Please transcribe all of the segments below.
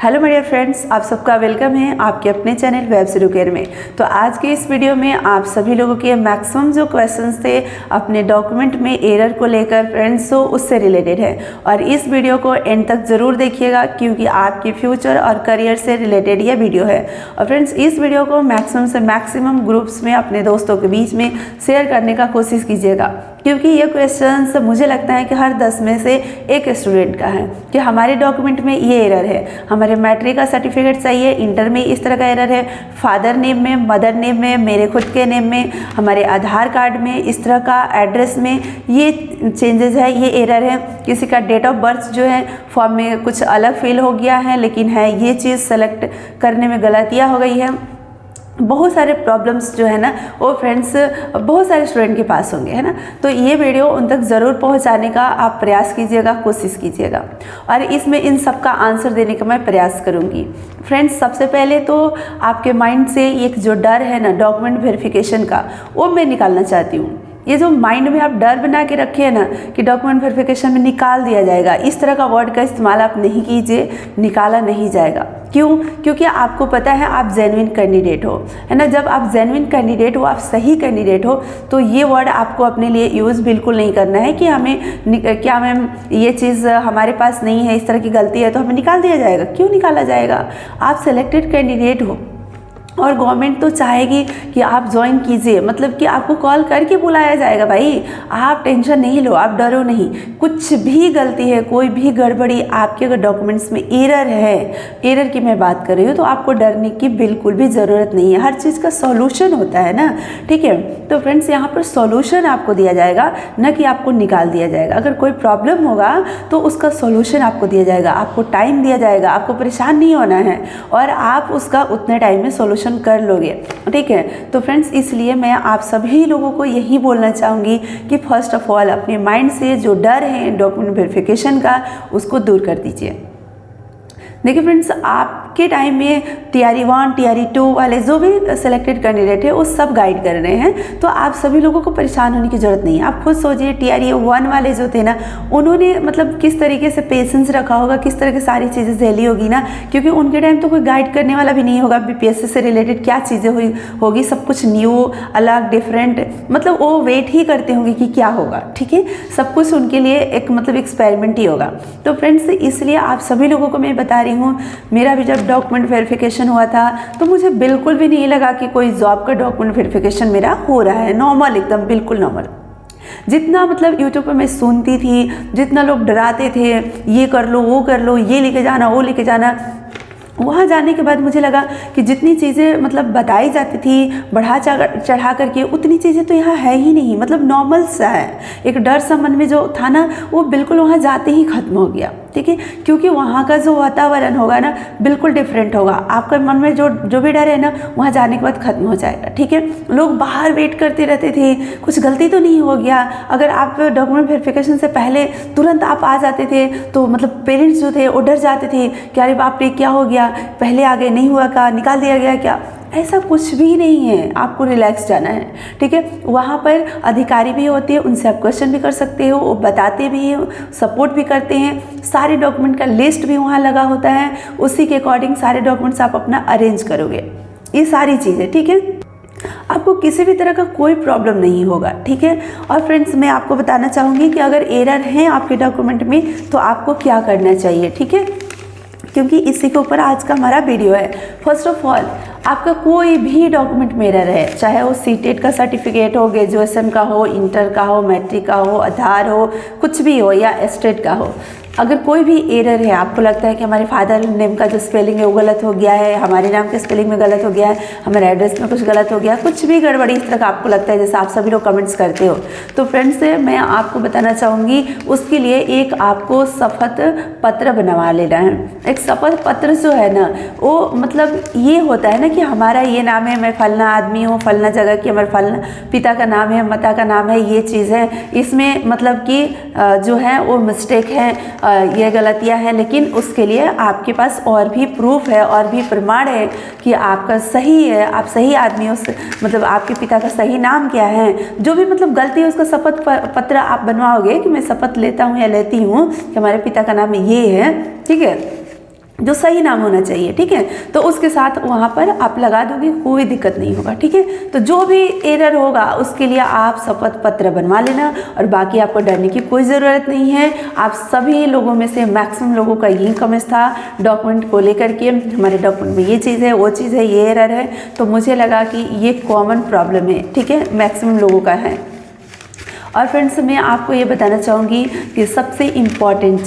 Hello my dear friends, आप सबका welcome है आपके अपने चैनल वेब शुरू केयर में। तो आज के इस वीडियो में आप सभी लोगों के मैक्सिमम जो क्वेश्चंस थे अपने डॉक्यूमेंट में एरर को लेकर फ्रेंड्स, तो उससे रिलेटेड है और इस वीडियो को एंड तक ज़रूर देखिएगा क्योंकि आपके फ्यूचर और करियर से रिलेटेड यह वीडियो है। और फ्रेंड्स, इस वीडियो को मैक्सिमम से मैक्सिमम ग्रुप्स में अपने दोस्तों के बीच में शेयर करने का कोशिश कीजिएगा क्योंकि ये क्वेश्चंस मुझे लगता है कि हर 10 में से एक स्टूडेंट का है कि हमारे डॉक्यूमेंट में ये एरर है, हमारे मैट्रिक का सर्टिफिकेट चाहिए, इंटर में इस तरह का एरर है, फादर नेम में, मदर नेम में, मेरे खुद के नेम में, हमारे आधार कार्ड में इस तरह का, एड्रेस में ये चेंजेस है, ये एरर है। किसी का डेट ऑफ बर्थ जो है फॉर्म में कुछ अलग फिल हो गया है लेकिन है ये चीज़ सेलेक्ट करने में गलतियाँ हो गई है। बहुत सारे प्रॉब्लम्स जो है ना वो फ्रेंड्स बहुत सारे स्टूडेंट के पास होंगे, है ना। तो ये वीडियो उन तक ज़रूर पहुंचाने का आप प्रयास कीजिएगा, कोशिश कीजिएगा और इसमें इन सब का आंसर देने का मैं प्रयास करूंगी। फ्रेंड्स, सबसे पहले तो आपके माइंड से एक जो डर है ना डॉक्यूमेंट वेरिफिकेशन का, वो मैं निकालना चाहती हूँ। ये जो माइंड में आप डर बना के रखे हैं ना कि डॉक्यूमेंट वेरिफिकेशन में निकाल दिया जाएगा, इस तरह का वर्ड का इस्तेमाल आप नहीं कीजिए, निकाला नहीं जाएगा। क्यों? क्योंकि आपको पता है आप जेन्युइन कैंडिडेट हो, है ना। जब आप जेन्युइन कैंडिडेट हो, आप सही कैंडिडेट हो, तो ये वर्ड आपको अपने लिए यूज़ बिल्कुल नहीं करना है कि क्या मैम ये चीज़ हमारे पास नहीं है, इस तरह की गलती है तो हमें निकाल दिया जाएगा। क्यों निकाला जाएगा? आप सेलेक्टेड कैंडिडेट हो और गवर्नमेंट तो चाहेगी कि आप ज्वाइन कीजिए, मतलब कि आपको कॉल करके बुलाया जाएगा। भाई आप टेंशन नहीं लो, आप डरो नहीं। कुछ भी गलती है, कोई भी गड़बड़ी आपके अगर डॉक्यूमेंट्स में एरर है, एरर की मैं बात कर रही हूँ, तो आपको डरने की बिल्कुल भी ज़रूरत नहीं है। हर चीज़ का सॉल्यूशन होता है ना, ठीक है। तो फ्रेंड्स, यहाँ पर सॉल्यूशन आपको दिया जाएगा, न कि आपको निकाल दिया जाएगा। अगर कोई प्रॉब्लम होगा तो उसका सॉल्यूशन आपको दिया जाएगा, आपको टाइम दिया जाएगा, आपको परेशान नहीं होना है और आप उसका उतने टाइम में सॉल्यूशन कर लोगे, ठीक है। तो फ्रेंड्स, इसलिए मैं आप सभी लोगों को यही बोलना चाहूँगी कि फर्स्ट ऑफ ऑल अपने माइंड से जो डर है डॉक्यूमेंट वेरिफिकेशन का, उसको दूर कर दीजिए। देखिए फ्रेंड्स, आपके टाइम में टीआरई 1 टीआरई 2 वाले जो भी सिलेक्टेड कैंडिडेट है वो सब गाइड कर रहे हैं, तो आप सभी लोगों को परेशान होने की ज़रूरत नहीं है। आप खुद सोचिए, टीआरई 1 वाले जो थे ना, उन्होंने मतलब किस तरीके से पेशेंस रखा होगा, किस तरह की सारी चीज़ें झेली होगी ना, क्योंकि उनके टाइम तो कोई गाइड करने वाला भी नहीं होगा। बीपीएससी से रिलेटेड क्या चीज़ें होगी, सब कुछ न्यू, अलग, डिफरेंट, मतलब वो वेट ही करते होंगे कि क्या होगा, ठीक है। सब कुछ उनके लिए एक मतलब एक्सपेरिमेंट ही होगा। तो फ्रेंड्स, इसलिए आप सभी लोगों को मैं बता रही हूँ, मेरा भी जब डॉक्यूमेंट वेरिफिकेशन हुआ था तो मुझे बिल्कुल भी नहीं लगा कि कोई जॉब का डॉक्यूमेंट वेरिफिकेशन मेरा हो रहा है। नॉर्मल, एकदम बिल्कुल नॉर्मल। जितना मतलब यूट्यूब पे मैं सुनती थी, जितना लोग डराते थे, ये कर लो, वो कर लो, ये लेके जाना, वो लेके जाना, वहाँ जाने के बाद मुझे लगा कि जितनी चीज़ें मतलब बताई जाती थी बढ़ा चढ़ा करके, उतनी चीज़ें तो यहाँ है ही नहीं। मतलब नॉर्मल सा है। एक डर सा मन में जो था ना, वो बिल्कुल वहाँ जाते ही ख़त्म हो गया, ठीक है। क्योंकि वहाँ का जो वातावरण होगा ना बिल्कुल डिफरेंट होगा। आपके मन में जो भी डर है ना, वहाँ जाने के बाद ख़त्म हो जाएगा, ठीक है। लोग बाहर वेट करते रहते थे, कुछ गलती तो नहीं हो गया। अगर आप डॉक्यूमेंट वेरिफिकेशन से पहले तुरंत आप आ जाते थे तो मतलब पेरेंट्स जो थे वो डर जाते थे कि अरे बाप रे, क्या हो गया, पहले आगे नहीं हुआ क्या, निकाल दिया गया क्या। ऐसा कुछ भी नहीं है, आपको रिलैक्स जाना है, ठीक है। वहाँ पर अधिकारी भी होते हैं, उनसे आप क्वेश्चन भी कर सकते हो, वो बताते भी हैं, सपोर्ट भी करते हैं। सारे डॉक्यूमेंट का लिस्ट भी वहाँ लगा होता है, उसी के अकॉर्डिंग सारे डॉक्यूमेंट्स आप अपना अरेंज करोगे, ये सारी चीज़ें, ठीक है। आपको किसी भी तरह का कोई प्रॉब्लम नहीं होगा, ठीक है। और फ्रेंड्स, मैं आपको बताना चाहूँगी कि अगर एरर है आपके डॉक्यूमेंट में तो आपको क्या करना चाहिए, ठीक है, क्योंकि इसी के ऊपर आज का हमारा वीडियो है। फर्स्ट ऑफ ऑल, आपका कोई भी डॉक्यूमेंट में एरर है, चाहे वो सीटेट का सर्टिफिकेट हो, ग्रेजुएशन का हो, इंटर का हो, मैट्रिक का हो, आधार हो, कुछ भी हो, या स्टेट का हो, अगर कोई भी एरर है, आपको लगता है कि हमारे फादर नेम का जो स्पेलिंग है वो गलत हो गया है, हमारे नाम के स्पेलिंग में गलत हो गया है, हमारे एड्रेस में कुछ गलत हो गया है, कुछ भी गड़बड़ी इस तरह का आपको लगता है, जैसे आप सभी लोग कमेंट्स करते हो, तो फ्रेंड्स मैं आपको बताना चाहूँगी उसके लिए एक आपको शपथ पत्र बनवा लेना है। एक शपथ पत्र जो है ना, वो मतलब ये होता है ना कि हमारा ये नाम है, मैं फलना आदमी हूँ, फलना जगह की, हमारे फलना पिता का नाम है, माता का नाम है, ये चीज़ है, इसमें मतलब कि जो है वो मिस्टेक है, ये गलतियां हैं, लेकिन उसके लिए आपके पास और भी प्रूफ है और भी प्रमाण है कि आपका सही है, आप सही आदमी हो, मतलब आपके पिता का सही नाम क्या है, जो भी मतलब गलती है उसका शपथ पत्र आप बनवाओगे कि मैं शपथ लेता हूँ या लेती हूँ कि हमारे पिता का नाम ये है, ठीक है। जो सही नाम होना चाहिए, ठीक है। तो उसके साथ वहाँ पर आप लगा दोगे, कोई दिक्कत नहीं होगा, ठीक है। तो जो भी एरर होगा उसके लिए आप शपथ पत्र बनवा लेना, और बाकी आपको डरने की कोई ज़रूरत नहीं है। आप सभी लोगों में से मैक्सिमम लोगों का यही कमेंट था डॉक्यूमेंट को लेकर के, हमारे डॉक्यूमेंट में ये चीज़ है, वो चीज़ है, ये एरर है। तो मुझे लगा कि ये कॉमन प्रॉब्लम है, ठीक है, मैक्सिमम लोगों का है। और फ्रेंड्स मैं आपको ये बताना चाहूँगी कि सबसे इम्पॉर्टेंट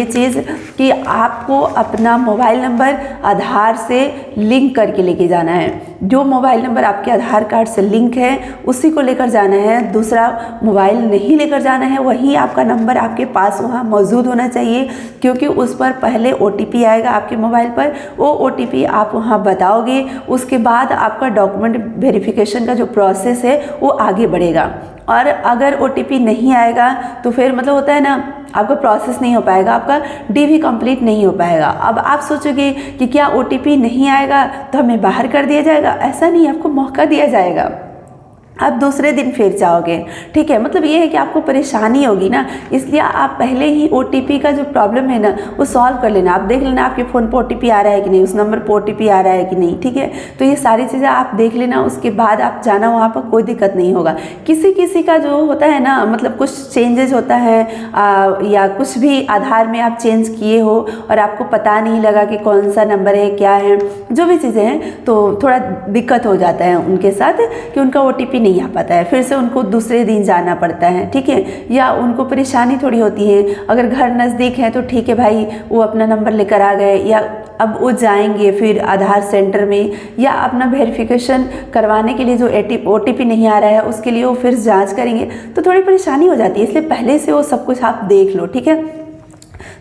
चीज़ कि आपको अपना मोबाइल नंबर आधार से लिंक करके लेके जाना है। जो मोबाइल नंबर आपके आधार कार्ड से लिंक है उसी को लेकर जाना है, दूसरा मोबाइल नहीं लेकर जाना है। वही आपका नंबर आपके पास वहाँ मौजूद होना चाहिए, क्योंकि उस पर पहले OTP आएगा आपके मोबाइल पर, वो OTP आप वहाँ बताओगे, उसके बाद आपका डॉक्यूमेंट वेरिफिकेशन का जो प्रोसेस है वो आगे बढ़ेगा। और अगर OTP नहीं आएगा तो फिर मतलब होता है ना, आपका प्रोसेस नहीं हो पाएगा, आपका DV कंप्लीट नहीं हो पाएगा। अब आप सोचोगे कि क्या OTP नहीं आएगा तो हमें बाहर कर दिया जाएगा, ऐसा नहीं, आपको मौका दिया जाएगा, आप दूसरे दिन फिर जाओगे, ठीक है। मतलब ये है कि आपको परेशानी होगी ना, इसलिए आप पहले ही OTP का जो प्रॉब्लम है ना वो सॉल्व कर लेना। आप देख लेना आपके फ़ोन पर OTP आ रहा है कि नहीं, उस नंबर पर OTP आ रहा है कि नहीं, ठीक है। तो ये सारी चीज़ें आप देख लेना, उसके बाद आप जाना, वहाँ पर कोई दिक्कत नहीं होगा। किसी का जो होता है ना, मतलब कुछ चेंजेज होता है या कुछ भी आधार में आप चेंज किए हो और आपको पता नहीं लगा कि कौन सा नंबर है, क्या है, जो भी चीज़ें हैं, तो थोड़ा दिक्कत हो जाता है उनके साथ कि उनका OTP नहीं आ पाता है, फिर से उनको दूसरे दिन जाना पड़ता है, ठीक है। या उनको परेशानी थोड़ी होती है, अगर घर नज़दीक है तो ठीक है भाई, वो अपना नंबर लेकर आ गए, या अब वो जाएंगे फिर आधार सेंटर में, या अपना वेरिफिकेशन करवाने के लिए जो OTP नहीं आ रहा है उसके लिए वो फिर जांच करेंगे, तो थोड़ी परेशानी हो जाती है। इसलिए पहले से वो सब कुछ आप देख लो, ठीक है,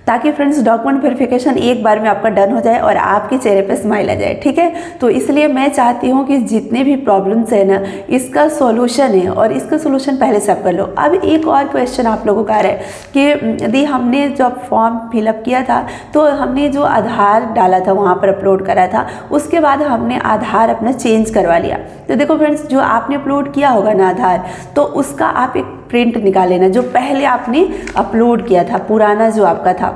ताकि फ्रेंड्स डॉक्यूमेंट वेरिफिकेशन एक बार में आपका डन हो जाए और आपके चेहरे पे स्माइल आ जाए, ठीक है। तो इसलिए मैं चाहती हूँ कि जितने भी प्रॉब्लम्स है ना, इसका सॉल्यूशन है, और इसका सॉल्यूशन पहले से आप कर लो। अब एक और क्वेश्चन आप लोगों का आ रहा है कि यदि हमने जब फॉर्म फिलअप किया था तो हमने जो आधार डाला था वहाँ पर अपलोड करा था, उसके बाद हमने आधार अपना चेंज करवा लिया। तो देखो फ्रेंड्स, जो आपने अपलोड किया होगा ना आधार, तो उसका आप एक प्रिंट निकाल लेना, जो पहले आपने अपलोड किया था, पुराना जो आपका था,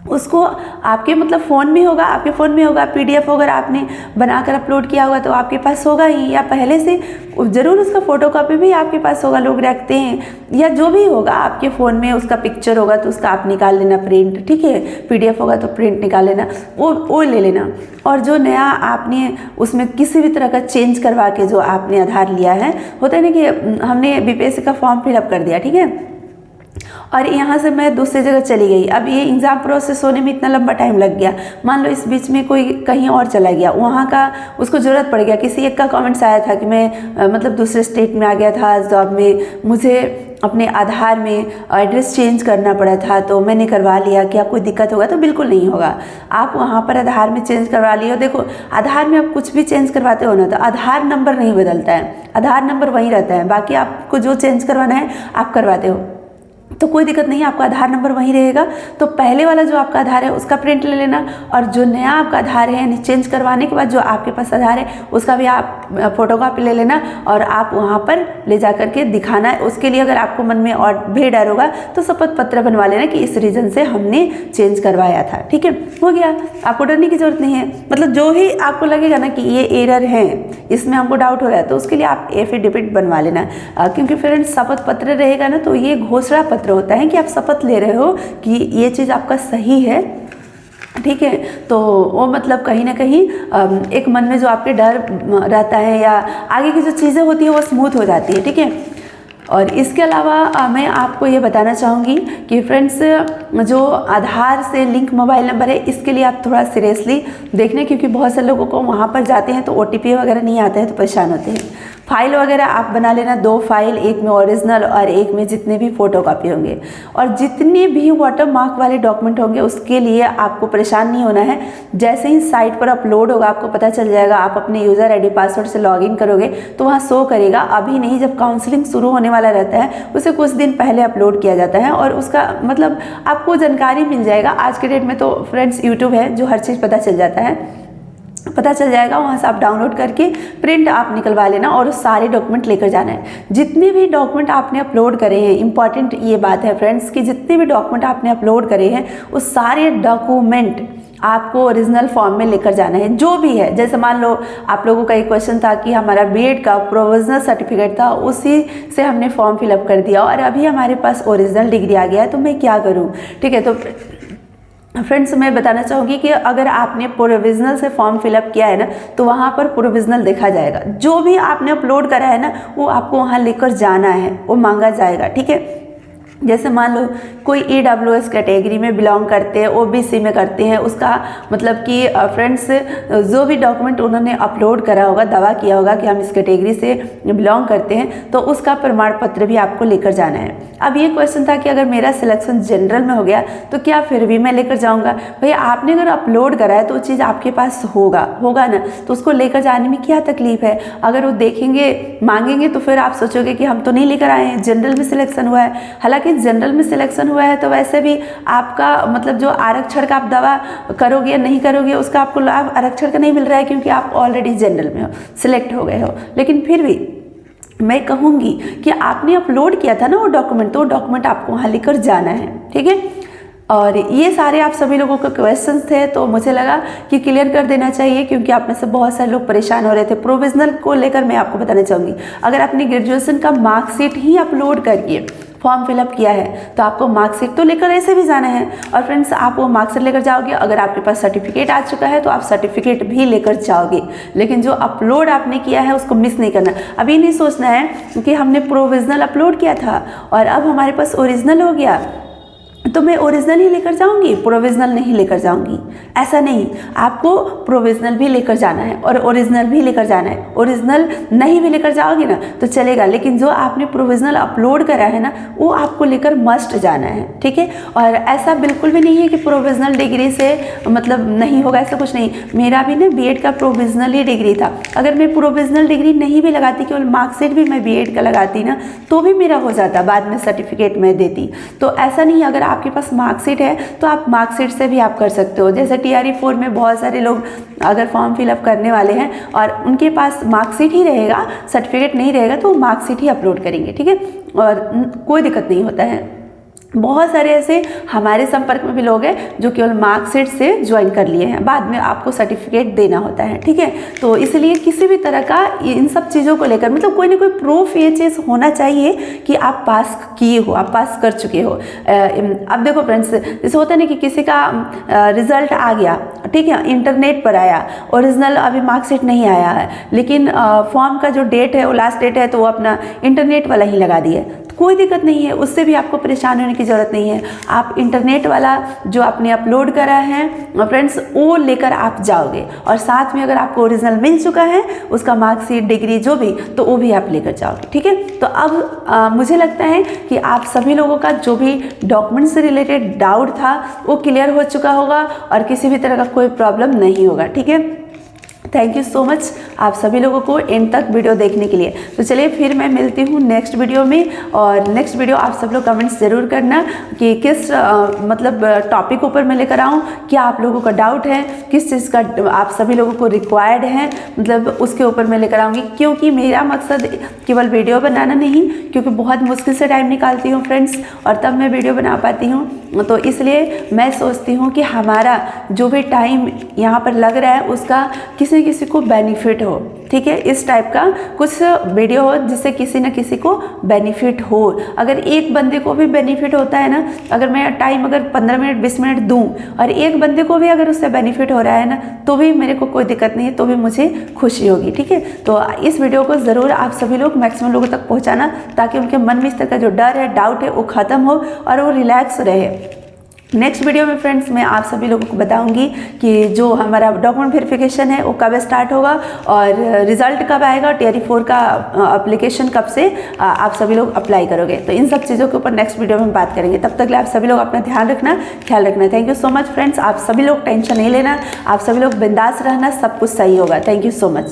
उसको आपके मतलब फ़ोन में होगा, आपके फ़ोन में होगा, PDF अगर आपने बनाकर अपलोड किया होगा तो आपके पास होगा ही, या पहले से ज़रूर उसका फ़ोटोकॉपी भी आपके पास होगा, लोग रखते हैं, या जो भी होगा आपके फ़ोन में उसका पिक्चर होगा तो उसका आप निकाल लेना प्रिंट, ठीक है। PDF होगा तो प्रिंट निकाल लेना, वो ले लेना। और जो नया आपने उसमें किसी भी तरह का चेंज करवा के जो आपने आधार लिया है, होता है ना कि हमने BPSC का फॉर्म फिलअप कर दिया, ठीक है, और यहाँ से मैं दूसरी जगह चली गई, अब ये एग्ज़ाम प्रोसेस होने में इतना लंबा टाइम लग गया, मान लो इस बीच में कोई कहीं और चला गया, वहाँ का उसको ज़रूरत पड़ गया, किसी एक का कमेंट्स आया था कि मैं मतलब दूसरे स्टेट में आ गया था जॉब में, मुझे अपने आधार में एड्रेस चेंज करना पड़ा था, तो मैंने करवा लिया, क्या कोई दिक्कत होगा? तो बिल्कुल नहीं होगा। आप वहाँ पर आधार में चेंज करवा लियो। देखो, आधार में आप कुछ भी चेंज करवाते हो ना, तो आधार नंबर नहीं बदलता है, आधार नंबर वहीं रहता है, बाकी आपको जो चेंज करवाना है आप करवाते हो, तो कोई दिक्कत नहीं है, आपका आधार नंबर वहीं रहेगा। तो पहले वाला जो आपका आधार है उसका प्रिंट ले लेना, और जो नया आपका आधार है यानी चेंज करवाने के बाद जो आपके पास आधार है उसका भी आप फोटोकॉपी ले लेना, और आप वहाँ पर ले जा करके दिखाना। उसके लिए अगर आपको मन में और भी डर होगा तो शपथ पत्र बनवा लेना कि इस रीज़न से हमने चेंज करवाया था, ठीक है, हो गया, आपको डरने की ज़रूरत नहीं है। मतलब जो ही आपको लगेगा ना कि ये एरर है, इसमें हमको डाउट हो रहा है, तो उसके लिए आप एफिडेविट बनवा लेना, क्योंकि फ्रेंड्स शपथ पत्र रहेगा ना तो ये घोषणा पत्र होता है कि आप शपथ ले रहे हो कि ये चीज़ आपका सही है, ठीक है। तो वो मतलब कहीं ना कहीं एक मन में जो आपके डर रहता है या आगे की जो चीज़ें होती है वो स्मूथ हो जाती है, ठीक है। और इसके अलावा मैं आपको ये बताना चाहूँगी कि फ्रेंड्स, जो आधार से लिंक मोबाइल नंबर है, इसके लिए आप थोड़ा सीरियसली देखना, क्योंकि बहुत से लोगों को वहाँ पर जाते हैं तो OTP वगैरह नहीं आता है तो परेशान होते हैं। फाइल वगैरह आप बना लेना, 2 फाइल, एक में ओरिजिनल और एक में जितने भी फ़ोटोकॉपी होंगे, और जितने भी वाटरमार्क वाले डॉक्यूमेंट होंगे उसके लिए आपको परेशान नहीं होना है। जैसे ही साइट पर अपलोड होगा आपको पता चल जाएगा, आप अपने यूज़र ID पासवर्ड से लॉगिन करोगे तो वहाँ शो करेगा। अभी नहीं, जब काउंसलिंग शुरू होने वाला रहता है उसे कुछ दिन पहले अपलोड किया जाता है, और उसका मतलब आपको जानकारी मिल जाएगा। आज के डेट में तो फ्रेंड्स यूट्यूब है जो हर चीज़ पता चल जाता है, पता चल जाएगा, वहाँ से आप डाउनलोड करके प्रिंट आप निकलवा लेना और सारे डॉक्यूमेंट लेकर जाना है। जितने भी डॉक्यूमेंट आपने अपलोड करे हैं, इंपॉर्टेंट ये बात है फ्रेंड्स कि जितने भी डॉक्यूमेंट आपने अपलोड करे हैं उस सारे डॉक्यूमेंट आपको ओरिजिनल फॉर्म में लेकर जाना है। जो भी है, जैसे मान लो आप लोगों का एक क्वेश्चन था कि हमारा बीएड का प्रोविजनल सर्टिफिकेट था, उसी से हमने फॉर्म फिलअप कर दिया और अभी हमारे पास ओरिजिनल डिग्री आ गया है, तो मैं क्या करूँ। ठीक है, तो फ्रेंड्स मैं बताना चाहूँगी कि अगर आपने प्रोविजनल से फॉर्म फिलअप किया है ना, तो वहाँ पर प्रोविजनल देखा जाएगा। जो भी आपने अपलोड करा है ना, वो आपको वहाँ लेकर जाना है, वो मांगा जाएगा। ठीक है, जैसे मान लो कोई EWS कैटेगरी में बिलोंग करते हैं, OBC में करते हैं, उसका मतलब कि फ्रेंड्स जो भी डॉक्यूमेंट उन्होंने अपलोड करा होगा, दावा किया होगा कि हम इस कैटेगरी से बिलोंग करते हैं, तो उसका प्रमाण पत्र भी आपको लेकर जाना है। अब ये क्वेश्चन था कि अगर मेरा सिलेक्शन जनरल में हो गया तो क्या फिर भी मैं लेकर जाऊँगा। भैया आपने अगर अपलोड करा है तो वो चीज़ आपके पास होगा ना, तो उसको लेकर जाने में क्या तकलीफ है। अगर वो देखेंगे मांगेंगे तो फिर आप सोचोगे कि हम तो नहीं लेकर आए हैं, जनरल में सिलेक्शन हुआ है। हालांकि जनरल में सिलेक्शन हुआ है तो वैसे भी आपका मतलब जो आरक्षण का आप दावा करोगे या नहीं करोगे, उसका आपको लाभ आरक्षण का नहीं मिल रहा है, क्योंकि आप ऑलरेडी जनरल में हो, सिलेक्ट हो गए हो। लेकिन फिर भी मैं कहूँगी कि आपने अपलोड किया था ना वो डॉक्यूमेंट, तो वो डॉक्यूमेंट आपको वहाँ लेकर जाना है। ठीक है, और ये सारे आप सभी लोगों के क्वेश्चंस थे, तो मुझे लगा कि क्लियर कर देना चाहिए, क्योंकि आप में से बहुत सारे लोग परेशान हो रहे थे। प्रोविजनल को लेकर मैं आपको बताना चाहूँगी, अगर आपने ग्रेजुएशन का मार्कशीट ही अपलोड करके फॉर्म फिलअप किया है तो आपको मार्कशीट तो लेकर ऐसे भी जाना है। और फ्रेंड्स आप वो मार्कशीट लेकर जाओगे, अगर आपके पास सर्टिफिकेट आ चुका है तो आप सर्टिफिकेट भी लेकर जाओगे, लेकिन जो अपलोड आपने किया है उसको मिस नहीं करना। अभी नहीं सोचना है कि हमने प्रोविजनल अपलोड किया था और अब हमारे पास ओरिजिनल हो गया तो मैं ओरिजिनल ही लेकर जाऊंगी, प्रोविजनल नहीं लेकर जाऊंगी। ऐसा नहीं, आपको प्रोविजनल भी लेकर जाना है और ओरिजिनल भी लेकर जाना है। ओरिजिनल नहीं भी लेकर जाओगे ना तो चलेगा, लेकिन जो आपने प्रोविजनल अपलोड करा है ना वो आपको लेकर मस्ट जाना है। ठीक है, और ऐसा बिल्कुल भी नहीं है कि प्रोविजनल डिग्री से मतलब नहीं होगा, ऐसा कुछ नहीं। मेरा भी ना बीएड का प्रोविजनल ही डिग्री था। अगर मैं प्रोविजनल डिग्री नहीं भी लगाती, केवल मार्कशीट भी मैं बीएड का लगाती ना, तो भी मेरा हो जाता, बाद में सर्टिफिकेट मैं देती। तो ऐसा नहीं, अगर आपके पास मार्कशीट है तो आप मार्कशीट से भी आप कर सकते हो। जैसे TRE4 में बहुत सारे लोग अगर फॉर्म फिलअप करने वाले हैं और उनके पास मार्कशीट ही रहेगा, सर्टिफिकेट नहीं रहेगा, तो वो मार्कशीट ही अपलोड करेंगे। ठीक है, और कोई दिक्कत नहीं होता है। बहुत सारे ऐसे हमारे संपर्क में भी लोग हैं जो केवल मार्कशीट से ज्वाइन कर लिए हैं, बाद में आपको सर्टिफिकेट देना होता है। ठीक है, तो इसलिए किसी भी तरह का इन सब चीज़ों को लेकर मतलब कोई ना कोई प्रूफ ये चीज़ होना चाहिए कि आप पास किए हो, आप पास कर चुके हो। अब देखो फ्रेंड्स, जैसे होता है ना कि किसी का रिजल्ट आ गया, ठीक है, इंटरनेट पर आया, ओरिजिनल अभी मार्कशीट नहीं आया है, लेकिन फॉर्म का जो डेट है वो लास्ट डेट है तो वो अपना इंटरनेट वाला ही लगा दिए, कोई दिक्कत नहीं है, उससे भी आपको परेशान होने की ज़रूरत नहीं है। आप इंटरनेट वाला जो आपने अपलोड करा है फ्रेंड्स वो लेकर आप जाओगे, और साथ में अगर आपको ओरिजिनल मिल चुका है उसका मार्कशीट, डिग्री जो भी, तो वो भी आप लेकर जाओगे। ठीक है, तो अब मुझे लगता है कि आप सभी लोगों का जो भी डॉक्यूमेंट से रिलेटेड डाउट था वो क्लियर हो चुका होगा और किसी भी तरह का कोई प्रॉब्लम नहीं होगा। ठीक है, थैंक यू सो मच आप सभी लोगों को एंड तक वीडियो देखने के लिए। तो चलिए फिर मैं मिलती हूँ नेक्स्ट वीडियो में, और नेक्स्ट वीडियो आप सब लोग कमेंट्स ज़रूर करना कि किस मतलब टॉपिक ऊपर मैं लेकर आऊँ, क्या आप लोगों का डाउट है, किस चीज़ का आप सभी लोगों को रिक्वायर्ड है, मतलब उसके ऊपर मैं लेकर आऊँगी। क्योंकि मेरा मकसद केवल वीडियो बनाना नहीं, क्योंकि बहुत मुश्किल से टाइम निकालती हूँ फ्रेंड्स, और तब मैं वीडियो बना पाती हूँ, तो इसलिए मैं सोचती हूँ कि हमारा जो भी टाइम यहाँ पर लग रहा है उसका किसी को बेनिफिट हो। ठीक है, इस टाइप का कुछ वीडियो हो जिससे किसी न किसी को बेनिफिट हो। अगर एक बंदे को भी बेनिफिट होता है ना, अगर मैं टाइम अगर 15 मिनट 20 मिनट दूं और एक बंदे को भी अगर उससे बेनिफिट हो रहा है ना, तो भी मेरे को कोई दिक्कत नहीं है, तो भी मुझे खुशी होगी। ठीक है, तो इस वीडियो को ज़रूर आप सभी लोग मैक्सिमम लोगों तक पहुँचाना, ताकि उनके मन में इस तरह का जो डर है, डाउट है, वो ख़त्म हो और वो रिलैक्स रहे। नेक्स्ट वीडियो में फ्रेंड्स मैं आप सभी लोगों को बताऊंगी कि जो हमारा डॉक्यूमेंट वेरिफिकेशन है वो कब स्टार्ट होगा और रिजल्ट कब आएगा, TRE4 का एप्लीकेशन कब से आप सभी लोग अप्लाई करोगे। तो इन सब चीज़ों के ऊपर नेक्स्ट वीडियो में बात करेंगे। तब तक आप सभी लोग अपना ध्यान रखना, ख्याल रखना। Thank you so much friends, आप सभी लोग टेंशन नहीं लेना, आप सभी लोग बिंदास रहना, सब कुछ सही होगा। Thank you so much.